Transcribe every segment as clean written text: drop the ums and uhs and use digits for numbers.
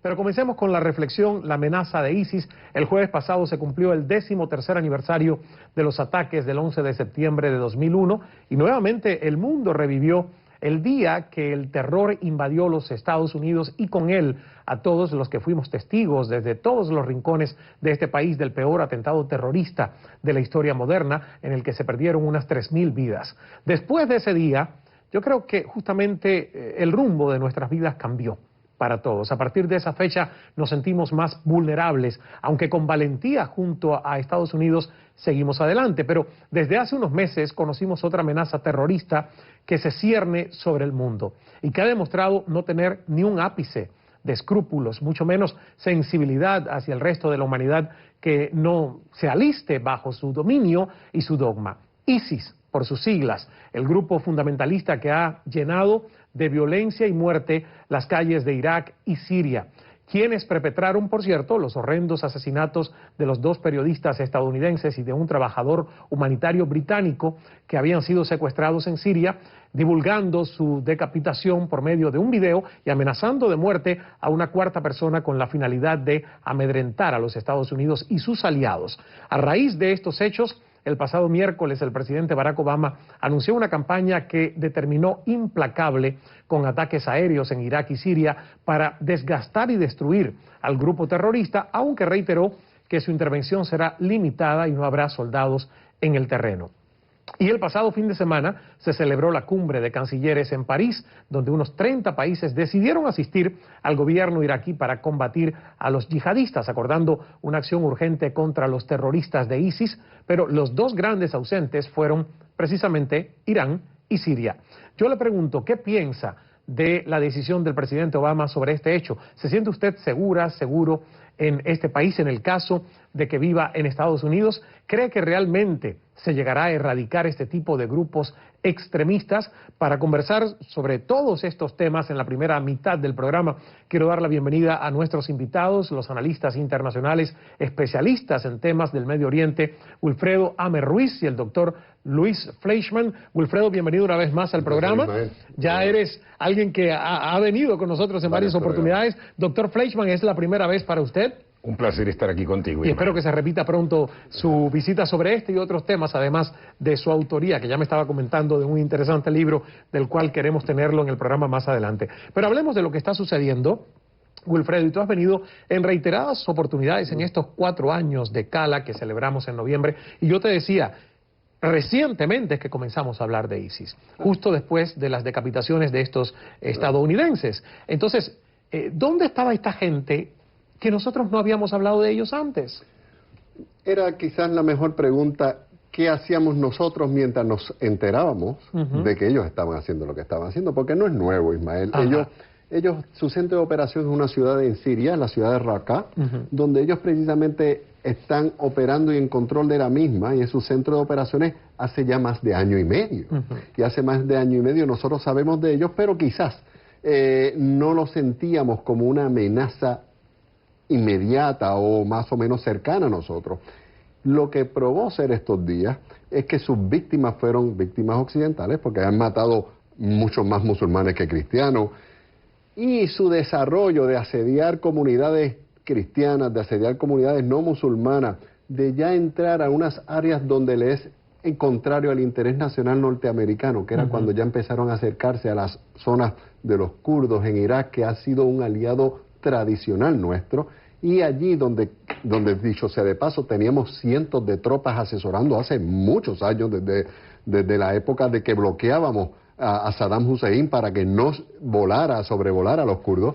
Pero comencemos con la reflexión, la amenaza de ISIS. El jueves pasado se cumplió el 13º aniversario de los ataques del 11 de septiembre de 2001 y nuevamente el mundo revivió el día que el terror invadió los Estados Unidos y con él a todos los que fuimos testigos desde todos los rincones de este país del peor atentado terrorista de la historia moderna, en el que se perdieron unas 3.000 vidas. Después de ese día, yo creo que justamente el rumbo de nuestras vidas cambió para todos. A partir de esa fecha nos sentimos más vulnerables, aunque con valentía junto a Estados Unidos seguimos adelante. Pero desde hace unos meses conocimos otra amenaza terrorista que se cierne sobre el mundo y que ha demostrado no tener ni un ápice de escrúpulos, mucho menos sensibilidad hacia el resto de la humanidad que no se aliste bajo su dominio y su dogma. ISIS, por sus siglas, el grupo fundamentalista que ha llenado de violencia y muerte las calles de Irak y Siria, quienes perpetraron, por cierto, los horrendos asesinatos de los 2 periodistas estadounidenses y de un trabajador humanitario británico que habían sido secuestrados en Siria, divulgando su decapitación por medio de un video y amenazando de muerte a una 4ª persona con la finalidad de amedrentar a los Estados Unidos y sus aliados. A raíz de estos hechos, el pasado miércoles el presidente Barack Obama anunció una campaña que determinó implacable con ataques aéreos en Irak y Siria para desgastar y destruir al grupo terrorista, aunque reiteró que su intervención será limitada y no habrá soldados en el terreno. Y el pasado fin de semana se celebró la cumbre de cancilleres en París, donde unos 30 países decidieron asistir al gobierno iraquí para combatir a los yihadistas, acordando una acción urgente contra los terroristas de ISIS, pero los 2 grandes ausentes fueron precisamente Irán y Siria. Yo le pregunto, ¿qué piensa de la decisión del presidente Obama sobre este hecho? ¿Se siente usted seguro en este país, en el caso de que viva en Estados Unidos? ¿Cree que realmente se llegará a erradicar este tipo de grupos extremistas? Para conversar sobre todos estos temas en la primera mitad del programa, quiero dar la bienvenida a nuestros invitados, los analistas internacionales especialistas en temas del Medio Oriente, Wilfredo Amer Ruiz y el doctor Luis Fleischman. Wilfredo, bienvenido una vez más al programa. Ya eres alguien que ha venido con nosotros en varias oportunidades. Doctor Fleischman, ¿es la primera vez para usted? Un placer estar aquí contigo. Y espero que se repita pronto su visita sobre este y otros temas, además de su autoría, que ya me estaba comentando de un interesante libro del cual queremos tenerlo en el programa más adelante. Pero hablemos de lo que está sucediendo, Wilfredo, y tú has venido en reiteradas oportunidades en estos 4 años de Cala que celebramos en noviembre, y yo te decía, recientemente es que comenzamos a hablar de ISIS, justo después de las decapitaciones de estos estadounidenses. Entonces, ¿dónde estaba esta gente que nosotros no habíamos hablado de ellos antes? Era quizás la mejor pregunta, ¿qué hacíamos nosotros mientras nos enterábamos de que ellos estaban haciendo lo que estaban haciendo? Porque no es nuevo, Ismael. Ellos, su centro de operación es una ciudad en Siria, la ciudad de Raqqa, donde ellos precisamente están operando y en control de la misma, y es su centro de operaciones hace ya más de año y medio. Y hace más de año y medio nosotros sabemos de ellos, pero quizás no lo sentíamos como una amenaza inmediata o más o menos cercana a nosotros. Lo que probó ser estos días es que sus víctimas fueron víctimas occidentales, porque han matado muchos más musulmanes que cristianos, y su desarrollo de asediar comunidades cristianas, de asediar comunidades no musulmanas, de ya entrar a unas áreas donde le es en contrario al interés nacional norteamericano, que era cuando ya empezaron a acercarse a las zonas de los kurdos en Irak, que ha sido un aliado tradicional nuestro, y allí donde dicho sea de paso, teníamos cientos de tropas asesorando hace muchos años, desde la época de que bloqueábamos a Saddam Hussein para que no sobrevolara a los kurdos.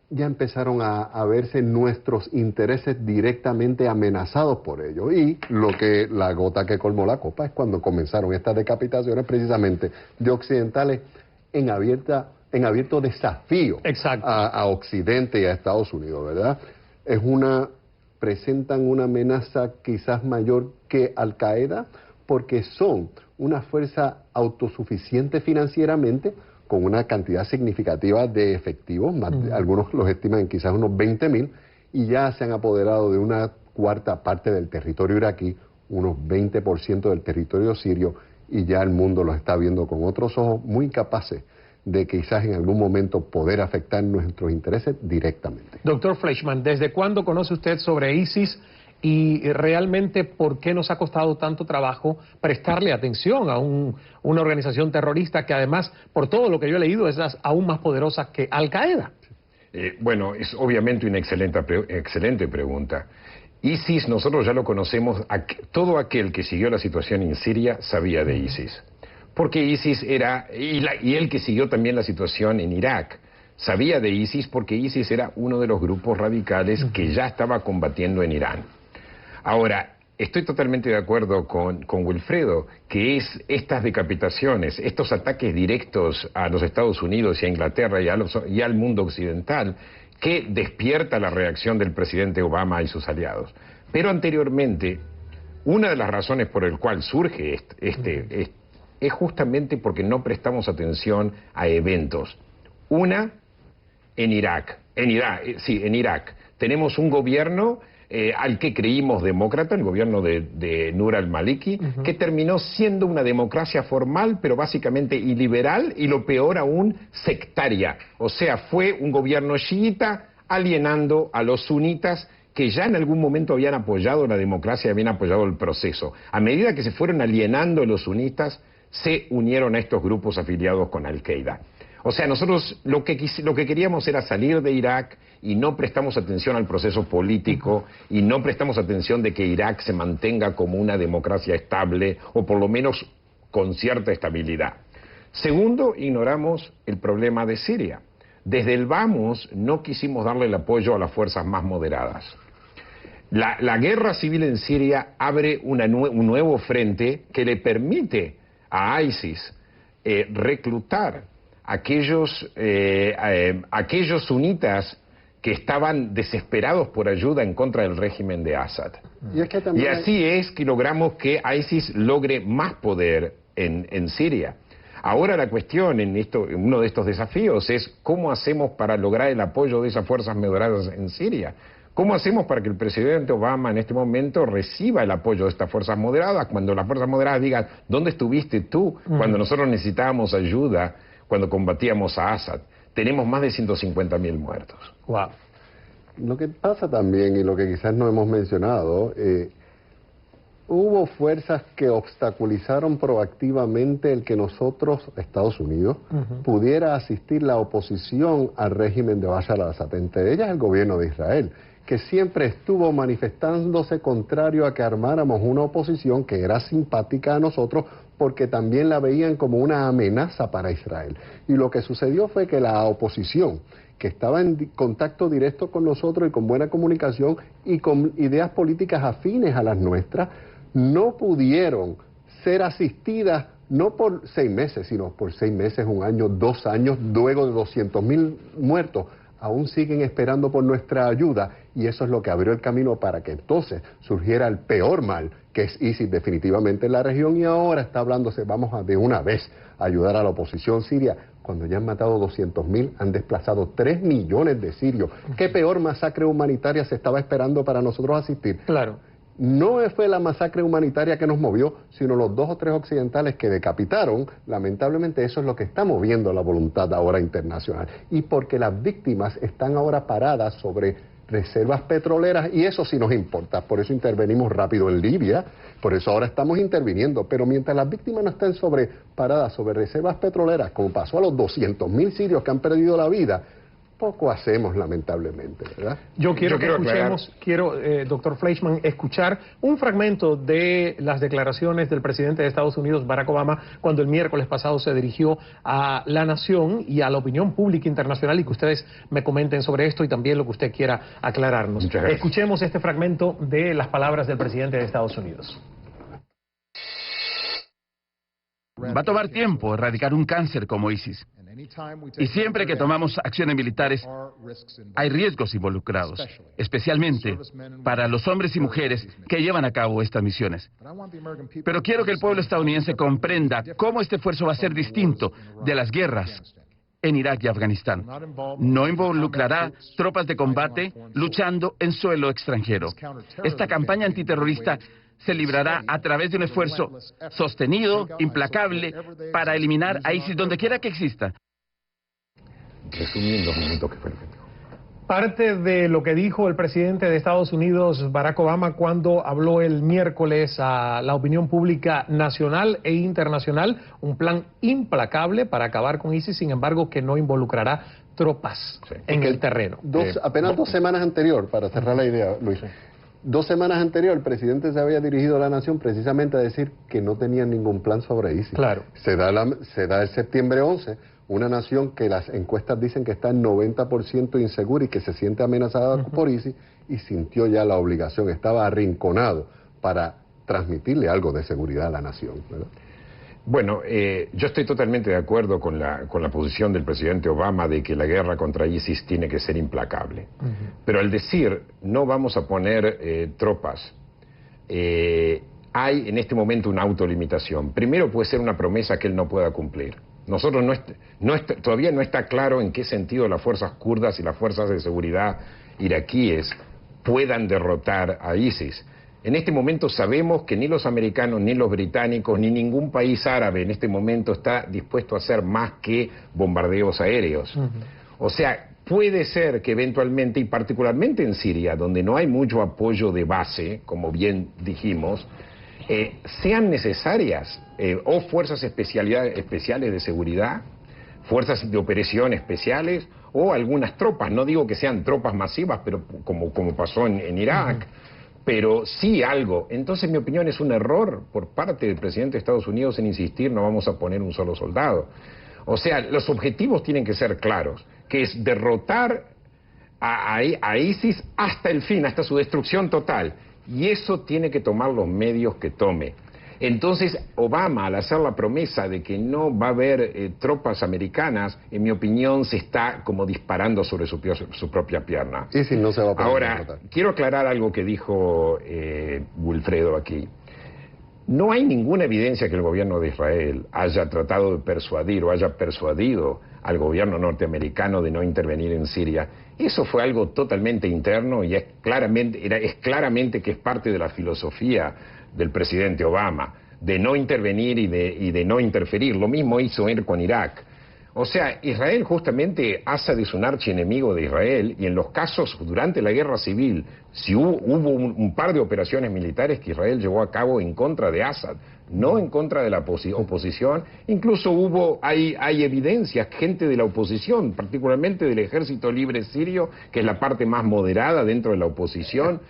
Ya empezaron a verse nuestros intereses directamente amenazados por ellos, y la gota que colmó la copa es cuando comenzaron estas decapitaciones precisamente de occidentales en abierto desafío a Occidente y a Estados Unidos, ¿verdad? Presentan una amenaza quizás mayor que Al Qaeda, porque son una fuerza autosuficiente financieramente, con una cantidad significativa de efectivos, algunos los estiman en quizás unos 20.000, y ya se han apoderado de una 1/4 parte del territorio iraquí, unos 20% del territorio sirio, y ya el mundo los está viendo con otros ojos, muy capaces de quizás en algún momento poder afectar nuestros intereses directamente. Doctor Fleischman, ¿desde cuándo conoce usted sobre ISIS y realmente por qué nos ha costado tanto trabajo prestarle atención a una organización terrorista que además, por todo lo que yo he leído, es aún más poderosa que Al-Qaeda? Bueno, es obviamente una excelente pregunta. ISIS nosotros ya lo conocemos, todo aquel que siguió la situación en Siria sabía de ISIS. Porque ISIS era, y el que siguió también la situación en Irak, sabía de ISIS porque ISIS era uno de los grupos radicales que ya estaba combatiendo en Irán. Ahora, estoy totalmente de acuerdo con Wilfredo, que es estas decapitaciones, estos ataques directos a los Estados Unidos y a Inglaterra y al mundo occidental, que despierta la reacción del presidente Obama y sus aliados. Pero anteriormente, una de las razones por el cual surge es justamente porque no prestamos atención a eventos. Una, en Irak. En Irak. Tenemos un gobierno al que creímos demócrata, el gobierno de Nur al-Maliki, que terminó siendo una democracia formal, pero básicamente iliberal y lo peor aún, sectaria. O sea, fue un gobierno chiita alienando a los sunitas que ya en algún momento habían apoyado la democracia y habían apoyado el proceso. A medida que se fueron alienando los sunitas, se unieron a estos grupos afiliados con Al-Qaeda. O sea, nosotros lo que queríamos era salir de Irak y no prestamos atención al proceso político y no prestamos atención de que Irak se mantenga como una democracia estable o por lo menos con cierta estabilidad. Segundo, ignoramos el problema de Siria. Desde el vamos no quisimos darle el apoyo a las fuerzas más moderadas. La guerra civil en Siria abre un nuevo frente que le permite a ISIS reclutar aquellos sunitas que estaban desesperados por ayuda en contra del régimen de Assad. Y así es que logramos que ISIS logre más poder en Siria. Ahora la cuestión uno de estos desafíos es cómo hacemos para lograr el apoyo de esas fuerzas moderadas en Siria. ¿Cómo hacemos para que el presidente Obama en este momento reciba el apoyo de estas fuerzas moderadas? Cuando las fuerzas moderadas digan, ¿dónde estuviste tú cuando nosotros necesitábamos ayuda, cuando combatíamos a Assad? Tenemos más de 150.000 muertos. Wow. Lo que pasa también, y lo que quizás no hemos mencionado, hubo fuerzas que obstaculizaron proactivamente el que nosotros, Estados Unidos, pudiera asistir la oposición al régimen de Bashar al-Assad, entre ellas el gobierno de Israel, que siempre estuvo manifestándose contrario a que armáramos una oposición que era simpática a nosotros porque también la veían como una amenaza para Israel. Y lo que sucedió fue que la oposición, que estaba en contacto directo con nosotros y con buena comunicación y con ideas políticas afines a las nuestras, no pudieron ser asistidas no por 6 meses, sino por 6 meses, 1 año, 2 años, luego de 200.000 muertos. Aún siguen esperando por nuestra ayuda y eso es lo que abrió el camino para que entonces surgiera el peor mal, que es ISIS definitivamente en la región, y ahora está hablándose, vamos a de una vez ayudar a la oposición siria, cuando ya han matado 200.000, han desplazado 3 millones de sirios. ¿Qué peor masacre humanitaria se estaba esperando para nosotros asistir? Claro. No fue la masacre humanitaria que nos movió, sino los 2 o 3 occidentales que decapitaron. Lamentablemente eso es lo que está moviendo la voluntad ahora internacional. Y porque las víctimas están ahora paradas sobre reservas petroleras, y eso sí nos importa. Por eso intervenimos rápido en Libia, por eso ahora estamos interviniendo. Pero mientras las víctimas no estén paradas sobre reservas petroleras, como pasó a los 200.000 sirios que han perdido la vida, poco hacemos, lamentablemente, ¿verdad? Yo quiero que escuchemos, doctor Fleischman, escuchar un fragmento de las declaraciones del presidente de Estados Unidos, Barack Obama, cuando el miércoles pasado se dirigió a la nación y a la opinión pública internacional, y que ustedes me comenten sobre esto y también lo que usted quiera aclararnos. Escuchemos este fragmento de las palabras del presidente de Estados Unidos. Va a tomar tiempo erradicar un cáncer como ISIS. Y siempre que tomamos acciones militares, hay riesgos involucrados, especialmente para los hombres y mujeres que llevan a cabo estas misiones. Pero quiero que el pueblo estadounidense comprenda cómo este esfuerzo va a ser distinto de las guerras en Irak y Afganistán. No involucrará tropas de combate luchando en suelo extranjero. Esta campaña antiterrorista se librará a través de un esfuerzo sostenido, implacable, para eliminar a ISIS donde quiera que exista. resumí en 2 minutos qué fue lo que dijo. Parte de lo que dijo el presidente de Estados Unidos, Barack Obama, cuando habló el miércoles a la opinión pública nacional e internacional, un plan implacable para acabar con ISIS, sin embargo, que no involucrará tropas en el terreno. Apenas 2 semanas anterior, para cerrar la idea, Luis, 2 semanas anterior el presidente se había dirigido a la nación precisamente a decir que no tenía ningún plan sobre ISIS. Claro. Se da el septiembre 11, una nación que las encuestas dicen que está en 90% insegura y que se siente amenazada por ISIS, y sintió ya la obligación, estaba arrinconado para transmitirle algo de seguridad a la nación, ¿verdad? Bueno, yo estoy totalmente de acuerdo con la posición del presidente Obama de que la guerra contra ISIS tiene que ser implacable. Pero al decir no vamos a poner tropas, hay en este momento una autolimitación. Primero, puede ser una promesa que él no pueda cumplir. Nosotros todavía no está claro en qué sentido las fuerzas kurdas y las fuerzas de seguridad iraquíes puedan derrotar a ISIS. En este momento sabemos que ni los americanos, ni los británicos, ni ningún país árabe en este momento está dispuesto a hacer más que bombardeos aéreos. O sea, puede ser que eventualmente, y particularmente en Siria, donde no hay mucho apoyo de base, como bien dijimos, sean necesarias o fuerzas especiales de seguridad, fuerzas de operación especiales o algunas tropas. No digo que sean tropas masivas, pero como pasó en Irak, pero sí algo. Entonces, mi opinión, es un error por parte del presidente de Estados Unidos en insistir no vamos a poner un solo soldado. O sea, los objetivos tienen que ser claros, que es derrotar a ISIS hasta el fin, hasta su destrucción total. Y eso tiene que tomar los medios que tome. Entonces, Obama, al hacer la promesa de que no va a haber tropas americanas, en mi opinión, se está como disparando sobre su propia pierna. Y si no se va a poder Ahora, derrotar. quiero aclarar algo que dijo Wilfredo aquí. No hay ninguna evidencia que el gobierno de Israel haya tratado de persuadir o haya persuadido al gobierno norteamericano de no intervenir en Siria. Eso fue algo totalmente interno y es claramente que es parte de la filosofía del presidente Obama, de no intervenir y de no interferir. Lo mismo hizo él con Irak. O sea, Israel justamente Assad es un archienemigo de Israel, y en los casos durante la guerra civil, si hubo un par de operaciones militares que Israel llevó a cabo en contra de Assad, no en contra de la oposición. Incluso hay evidencias, gente de la oposición, particularmente del Ejército Libre Sirio, que es la parte más moderada dentro de la oposición,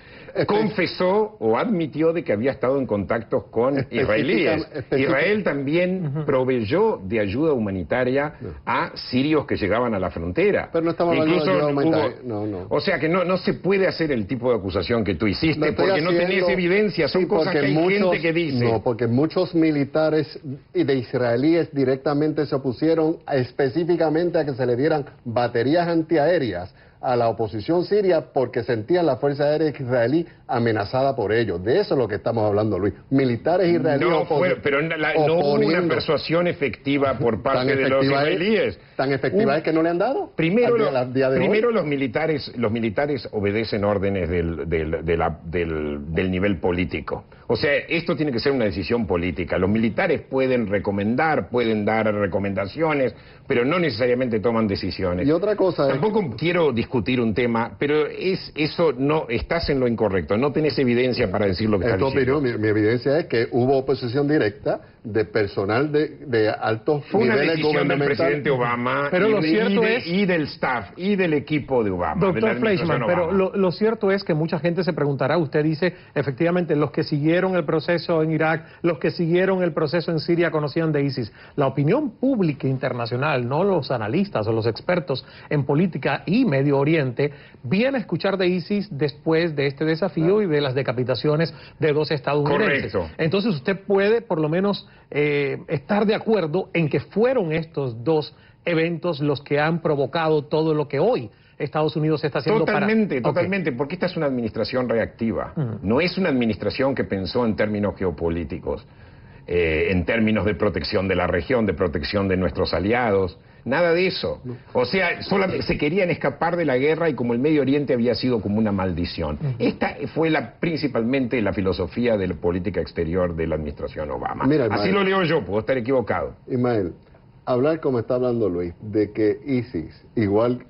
confesó o admitió de que había estado en contactos con israelíes. Israel también proveyó de ayuda humanitaria a sirios que llegaban a la frontera. Pero no estamos hablando de ayuda humanitaria. No. O sea que no se puede hacer el tipo de acusación que tú hiciste porque no tenés evidencia, son cosas que hay gente que dice. No, porque muchos militares de israelíes directamente se opusieron específicamente a que se le dieran baterías antiaéreas a la oposición siria porque sentían la Fuerza Aérea Israelí amenazada por ellos. De eso es lo que estamos hablando, Luis. Militares israelíes pero no hubo una persuasión efectiva por parte de los israelíes. ¿Tan efectiva es que no le han dado? Primero los militares obedecen órdenes del nivel político. O sea, esto tiene que ser una decisión política. Los militares pueden recomendar, pueden dar recomendaciones, pero no necesariamente toman decisiones. Y otra cosa Tampoco quiero discutir un tema, pero eso no, estás en lo incorrecto, no tenés evidencia para decir lo que estás diciendo. Mi evidencia es que hubo oposición directa de personal de altos Fue una niveles decisión del gubernamentales. presidente Obama Pero lo cierto y del staff y del equipo de Obama. Doctor Fleischman, pero lo cierto es que mucha gente se preguntará, usted dice, efectivamente, los que siguieron el proceso en Irak, los que siguieron el proceso en Siria conocían de ISIS. La opinión pública internacional, no los analistas o los expertos en política y Medio Oriente, viene a escuchar de ISIS después de este desafío y de las decapitaciones de 2 estadounidenses. Correcto. Entonces usted puede por lo menos estar de acuerdo en que fueron estos 2 eventos los que han provocado todo lo que hoy Estados Unidos está haciendo Totalmente, porque esta es una administración reactiva. No es una administración que pensó en términos geopolíticos, en términos de protección de la región, de protección de nuestros aliados. Nada de eso. O sea, solamente se querían escapar de la guerra y como el Medio Oriente había sido como una maldición. Esta fue principalmente la filosofía de la política exterior de la administración Obama. Mira, así lo leo yo, puedo estar equivocado. Ismael, hablar como está hablando Luis, de que ISIS, igual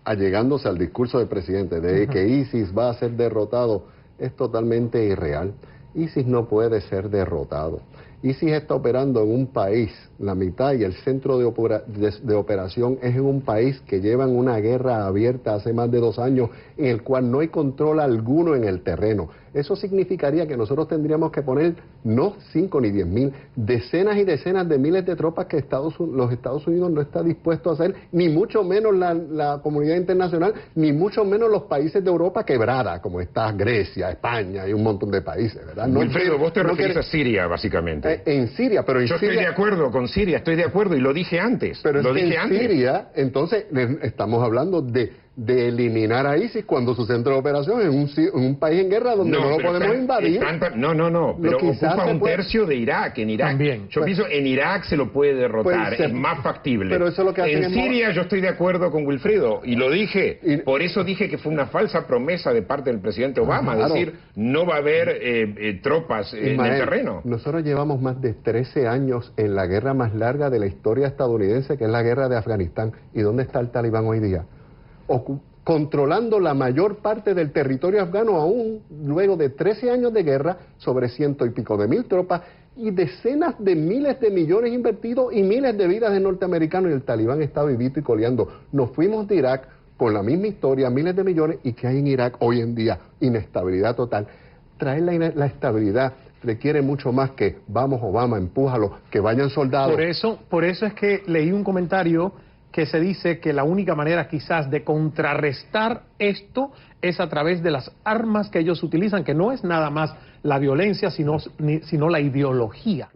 allegándose al discurso del presidente, de que ISIS va a ser derrotado, es totalmente irreal. ISIS no puede ser derrotado. ISIS está operando en un país, la mitad y el centro de operación es en un país que llevan una guerra abierta hace más de 2 años, en el cual no hay control alguno en el terreno. Eso significaría que nosotros tendríamos que poner no 5 ni 10 mil, decenas y decenas de miles de tropas que los Estados Unidos no está dispuesto a hacer, ni mucho menos la comunidad internacional, ni mucho menos los países de Europa quebrada, como está Grecia, España y un montón de países, ¿verdad? Wilfredo, vos te referís a Siria, básicamente. En Siria, pero en Yo Siria... estoy de acuerdo con Siria, estoy de acuerdo y lo dije antes. Pero lo es que dije en antes. Siria, entonces, estamos hablando de eliminar a ISIS cuando su centro de operación es en un país en guerra donde no lo podemos invadir. Pero ocupa un tercio de Irak. En Irak También. Yo pienso en Irak se lo puede derrotar, es más factible. Pero eso es lo que hacen en Siria yo estoy de acuerdo con Wilfredo y lo dije, por eso dije que fue una falsa promesa de parte del presidente Obama, claro. decir no va a haber tropas en el terreno. Nosotros llevamos más de 13 años en la guerra más larga de la historia estadounidense, que es la guerra de Afganistán. ¿Y dónde está el talibán hoy día? Controlando la mayor parte del territorio afgano aún luego de 13 años de guerra, sobre 100 y pico de mil tropas y decenas de miles de millones invertidos y miles de vidas de norteamericanos, y el talibán está vivito y coleando. Nos fuimos de Irak con la misma historia, miles de millones, y que hay en Irak hoy en día inestabilidad total. Traer la estabilidad requiere mucho más que vamos Obama, empújalo, que vayan soldados. Por eso es que leí un comentario que se dice que la única manera quizás de contrarrestar esto es a través de las armas que ellos utilizan, que no es nada más la violencia, sino la ideología.